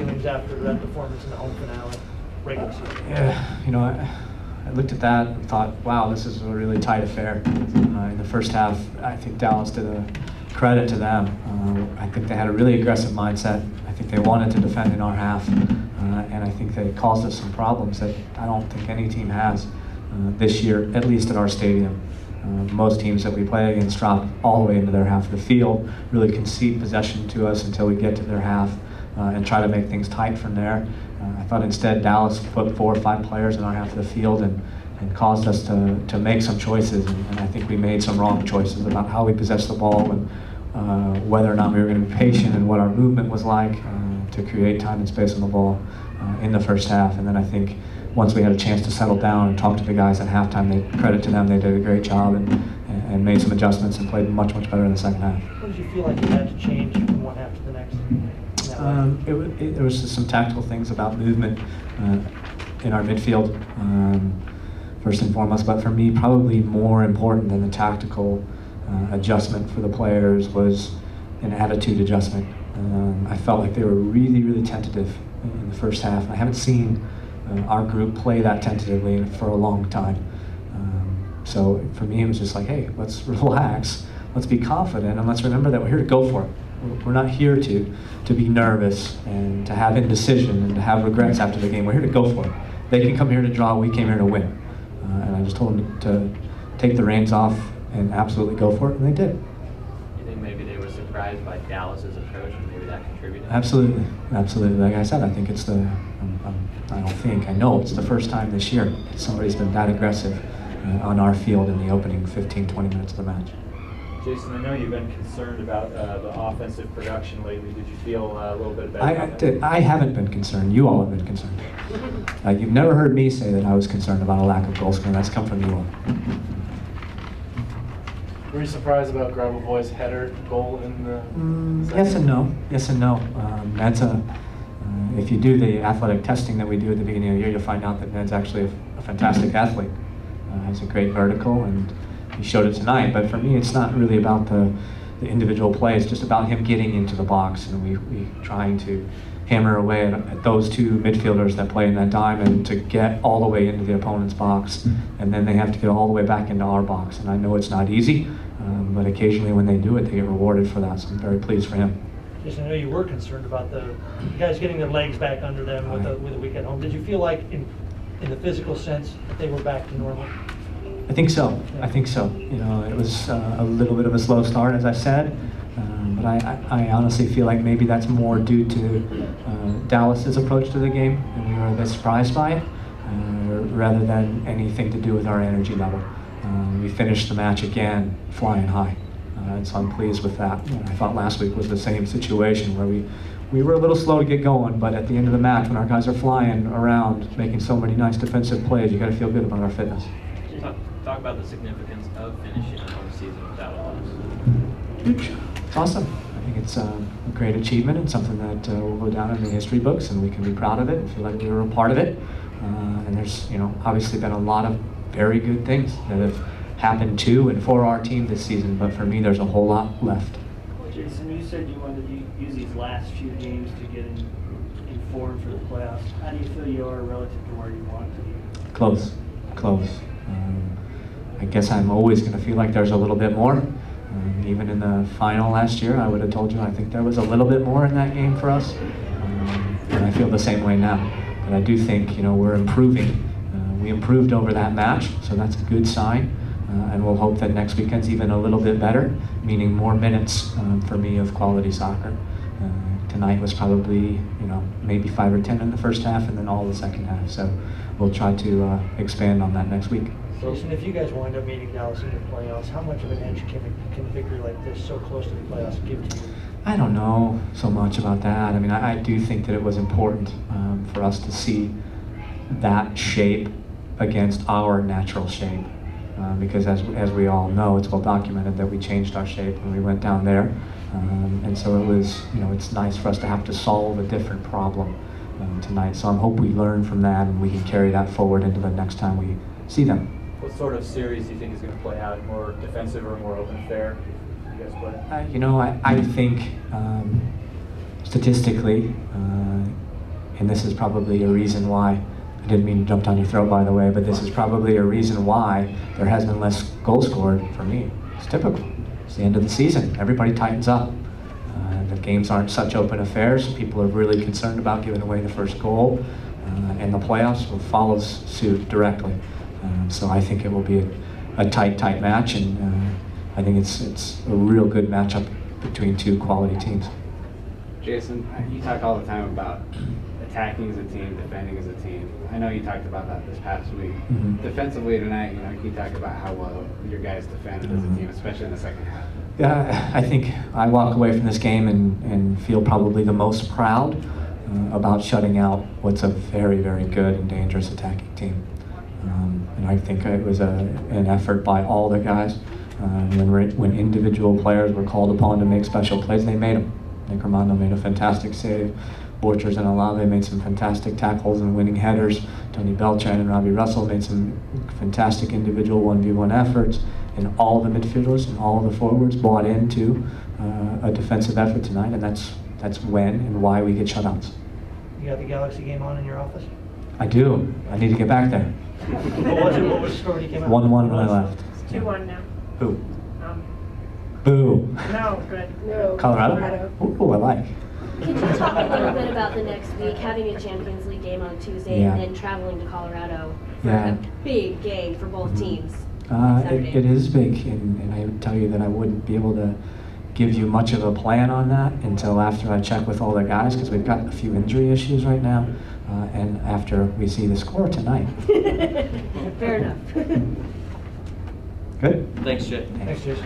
feelings after that performance in the home finale, regular season? Yeah, I looked at that and thought, wow, this is a really tight affair. In the first half, I think Dallas did a credit to them. I think they had a really aggressive mindset. I think they wanted to defend in our half, and I think they caused us some problems that I don't think any team has this year, at least at our stadium. Most teams that we play against drop all the way into their half of the field, really concede possession to us until we get to their half, and try to make things tight from there. I thought instead Dallas put 4 or 5 players in our half of the field and caused us to make some choices, and I think we made some wrong choices about how we possessed the ball and whether or not we were going to be patient and what our movement was like to create time and space on the ball in the first half. And then I think once we had a chance to settle down and talk to the guys at halftime, credit to them, they did a great job and made some adjustments and played much, much better in the second half. What did you feel like you had to change from one half to the next? There was just some tactical things about movement in our midfield, first and foremost, but for me, probably more important than the tactical adjustment for the players was an attitude adjustment. I felt like they were really, really tentative in the first half. I haven't seen our group play that tentatively for a long time. So for me, it was just like, hey, let's relax, let's be confident, and let's remember that we're here to go for it. We're not here to be nervous and to have indecision and to have regrets after the game. We're here to go for it. They can come here to draw, we came here to win. And I just told them to take the reins off and absolutely go for it, and they did. You think maybe they were surprised by Dallas's approach and maybe that contributed? Absolutely, absolutely. Like I said, I think it's I know it's the first time this year somebody's been that aggressive on our field in the opening 15, 20 minutes of the match. Jason, I know you've been concerned about the offensive production lately. Did you feel a little bit better about that? I haven't been concerned. You all have been concerned. You've never heard me say that I was concerned about a lack of goal scoring. That's come from you all. Were you surprised about Grabovoy's header goal in the Yes and no. Yes and no. Ned's if you do the athletic testing that we do at the beginning of the year, you'll find out that Ned's actually a fantastic athlete. Has a great vertical, and he showed it tonight. But for me, it's not really about the individual play. It's just about him getting into the box, and we trying to hammer away at those 2 midfielders that play in that diamond to get all the way into the opponent's box, and then they have to get all the way back into our box. And I know it's not easy, but occasionally when they do it, they get rewarded for that. So I'm very pleased for him. Jason, I know you were concerned about the guys getting their legs back under them with a week at home. Did you feel like, in the physical sense, that they were back to normal? I think so. I think so. You know, it was a little bit of a slow start, as I said, but I honestly feel like maybe that's more due to Dallas's approach to the game, and we were a bit surprised by it, rather than anything to do with our energy level. We finished the match again flying high, and so I'm pleased with that. I thought last week was the same situation where we were a little slow to get going, but at the end of the match, when our guys are flying around, making so many nice defensive plays, you got to feel good about our fitness. Talk about the significance of finishing a home season without a loss. Huge. It's awesome. I think it's a great achievement and something that will go down in the history books, and we can be proud of it and feel like we were a part of it. And there's, obviously been a lot of very good things that have happened to and for our team this season, but for me, there's a whole lot left. Jason, you said you wanted to use these last few games to get in form for the playoffs. How do you feel you are relative to where you want to be? Close. I guess I'm always going to feel like there's a little bit more. Even in the final last year, I would have told you I think there was a little bit more in that game for us. And I feel the same way now. But I do think, we're improving. We improved over that match, so that's a good sign. And we'll hope that next weekend's even a little bit better, meaning more minutes for me of quality soccer. Tonight was probably, maybe 5 or 10 in the first half and then all the second half. So we'll try to expand on that next week. Jason, if you guys wind up meeting Dallas in the playoffs, how much of an edge can a victory like this, so close to the playoffs, give to you? I don't know so much about that. I mean, I do think that it was important for us to see that shape against our natural shape. Because as we all know, it's well documented that we changed our shape when we went down there. And so it was, it's nice for us to have to solve a different problem tonight. So I hope we learn from that and we can carry that forward into the next time we see them. What sort of series do you think is going to play out? More defensive or more open fair? You guys play? I think statistically, and this is probably a reason why, I didn't mean to jump down your throat, by the way, but this is probably a reason why there has been less goals scored for me. It's typical. It's the end of the season. Everybody tightens up. The games aren't such open affairs. People are really concerned about giving away the first goal, and the playoffs will follow suit directly. So I think it will be a tight match, and I think it's a real good matchup between two quality teams. Jason, you talk all the time about attacking as a team, defending as a team. I know you talked about that this past week. Mhm. Defensively tonight, can you talk about how well your guys defended as a team, especially in the second half? Yeah, I think I walk away from this game and feel probably the most proud about shutting out what's a very, very good and dangerous attacking team. And I think it was an effort by all the guys. When individual players were called upon to make special plays, they made them. Nick Romano made a fantastic save. Borchers and Alave made some fantastic tackles and winning headers. Tony Beltran and Robbie Russell made some fantastic individual 1v1 efforts. And all the midfielders and all the forwards bought into a defensive effort tonight, and that's when and why we get shutouts. You got the Galaxy game on in your office? I do. I need to get back there. What was it? What was the score when you came out? 1-1 when I left. It's 2-1 now. Boo. Boo. No, good. No. Colorado? Ooh, I like. Could you talk a little bit about the next week, having a Champions League game on Tuesday Yeah. and then traveling to Colorado for Yeah. a big game for both teams? It is big, and I would tell you that I wouldn't be able to give you much of a plan on that until after I check with all the guys, because we've got a few injury issues right now, and after we see the score tonight. Fair enough. Good? Thanks, Jay. Thanks, Jason.